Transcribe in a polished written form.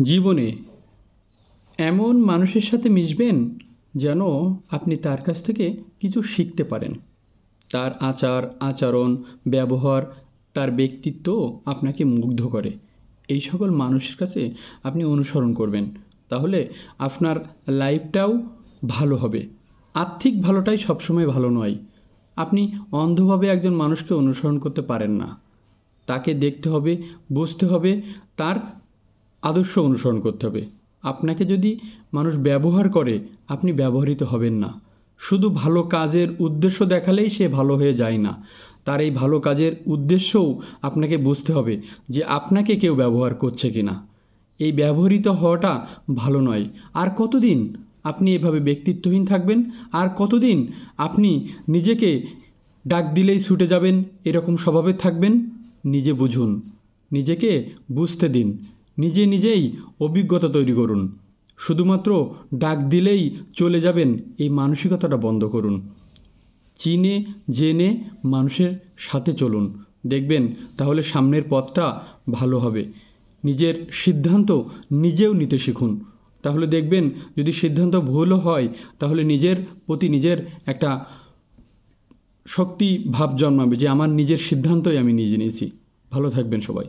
জীবনে এমন মানুষের সাথে মিশবেন যেন আপনি তার কাছ থেকে কিছু শিখতে পারেন। তার আচার আচরণ ব্যবহার, তার ব্যক্তিত্ব আপনাকে মুগ্ধ করে। এই সকল মানুষের কাছে আপনি অনুসরণ করবেন, তাহলে আপনার লাইফটাও ভালো হবে। আর্থিক ভালোটাই সবসময় ভালো নয়। আপনি অন্ধভাবে একজন মানুষকে অনুসরণ করতে পারেন না। তাকে দেখতে হবে, বুঝতে হবে, তার আদর্শ অনুসরণ করতে হবে। আপনাকে যদি মানুষ ব্যবহার করে, আপনি ব্যবহৃত হবেন না। শুধু ভালো কাজের উদ্দেশ্য দেখালেই সে ভালো হয়ে যায় না। তার এই ভালো কাজের উদ্দেশ্যও আপনাকে বুঝতে হবে যে আপনাকে কেউ ব্যবহার করছে কি না। এই ব্যবহৃত হওয়াটা ভালো নয়। আর কতদিন আপনি এভাবে ব্যক্তিত্বহীন থাকবেন? আর কতদিন আপনি নিজেকে ডাক দিলেই ছুটে যাবেন এরকম স্বভাবে থাকবেন? নিজে বুঝুন, নিজেকে বুঝতে দিন, নিজেই অভিজ্ঞতা তৈরি করুন। শুধুমাত্র ডাক দিলেই চলে যাবেন এই মানসিকতাটা বন্ধ করুন। চিনে জেনে মানুষের সাথে চলুন, দেখবেন তাহলে সামনের পথটা ভালো হবে। নিজের সিদ্ধান্ত নিজেও নিতে শিখুন, তাহলে দেখবেন যদি সিদ্ধান্ত ভুলও হয় তাহলে নিজের প্রতি নিজের একটা শক্তি ভাব জন্মাবে যে আমার নিজের সিদ্ধান্তই আমি নিজে নিয়েছি। ভালো থাকবেন সবাই।